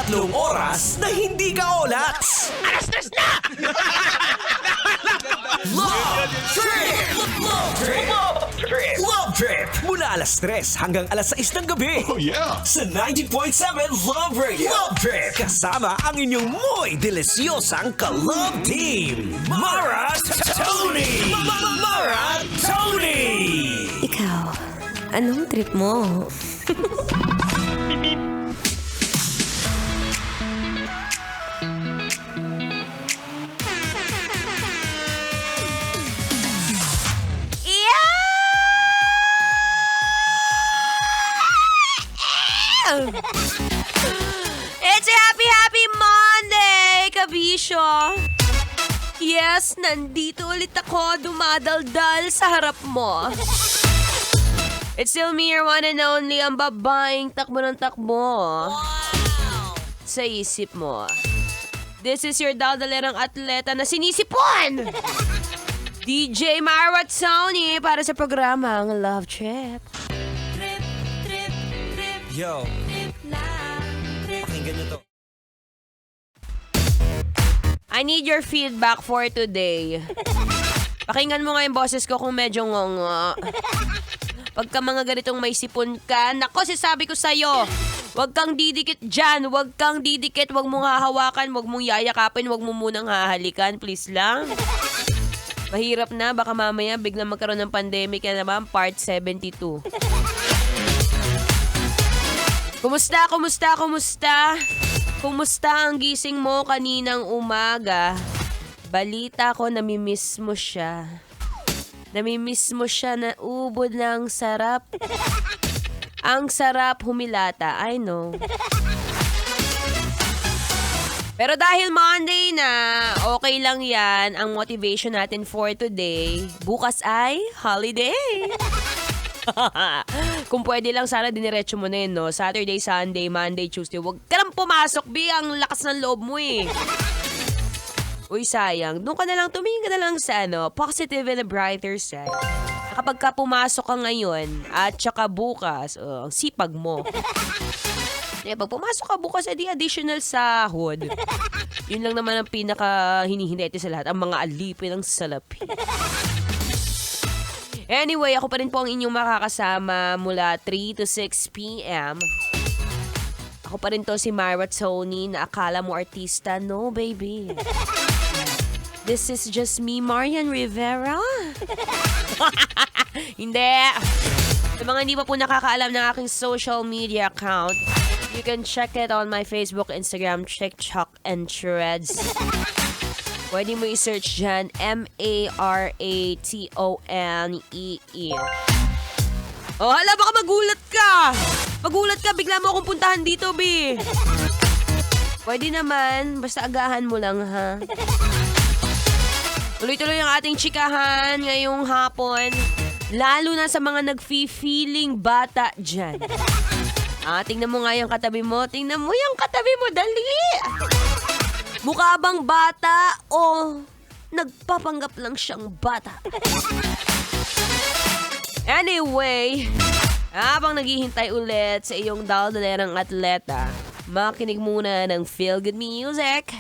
3 oras na hindi ka olats. Alas-tres na! Love Trip! Love Trip! Love Trip! Mula alas 3 hanggang alas 6 ng gabi. Oh yeah! Sa 90.7 Love Radio. Love Trip! Kasama ang inyong muy delisyosang ka-love team. Mara Tonee! Mara Tonee! Ikaw, anong trip mo? It's a happy Monday, kabisyo! Yes, nandito ulit ako dumadaldal sa harap mo. It's still me, your one and only, ang babaeng takbo ng takbo. Sa isip mo. This is your daldalerang atleta na sinisipon! DJ Mara Tonee para sa programang Love Trip. Yo, pakinggan nyo to. I need your feedback for today. Pakinggan mo nga yung boses ko kung medyo ngongo. Pagka mga ganitong may sipon ka, nako, sasabi ko sa'yo, huwag kang didikit dyan, huwag kang didikit, huwag mong hahawakan, huwag mong yayakapin, huwag mo munang hahalikan, please lang. Mahirap na, baka mamaya biglang magkaroon ng pandemic na naman, part 72. Kumusta? Kumusta ang gising mo kaninang umaga? Balita ko, namimiss mo siya. Namimiss mo siya na ubod ng sarap. Ang sarap humilata, I know. Pero dahil Monday na, okay lang yan. Ang motivation natin for today, bukas ay holiday. Kung pwede lang sana diniretso mo na yun, no? Saturday, Sunday, Monday, Tuesday. Huwag ka lang pumasok, Bi. Ang lakas ng loob mo eh. Uy, sayang. Doon ka na lang, tumingin ka na lang sa positive and a brighter side. Kapag ka pumasok ka ngayon at saka bukas, ang sipag mo. Pag pumasok ka bukas, edi additional sahod. Yun lang naman ang pinaka hinihinete sa lahat. Ang mga alipin ng salapi. Anyway, ako pa rin po ang inyong makakasama mula 3 to 6 p.m. Ako pa rin to si Mara Tonee na akala mo artista. No, baby. This is just me, Marian Rivera. Hindi. Sa mga hindi pa po nakakaalam ng aking social media account, you can check it on my Facebook, Instagram, TikTok, and Threads. Pwede mo i-search dyan, Maratonee. Oh, hala, baka magulat ka! Magulat ka, bigla mo akong puntahan dito, Bi. Pwede naman, basta agahan mo lang, ha? Tuloy-tuloy ang ating chikahan ngayong hapon, lalo na sa mga nag-feeling bata dyan. Tingnan mo nga yung katabi mo. Tingnan mo yung katabi mo, dali! Mukha bang bata o nagpapanggap lang siyang bata? Anyway, habang naghihintay ulit sa iyong daldalerang atleta, makinig muna ng Feel Good Music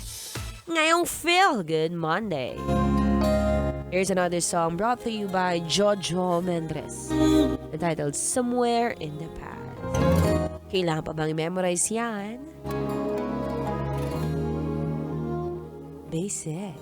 ngayong Feel Good Monday. Here's another song brought to you by Jojo Mendres, entitled Somewhere in the Past. Kailangan pa bang i-memorize yan? Basic.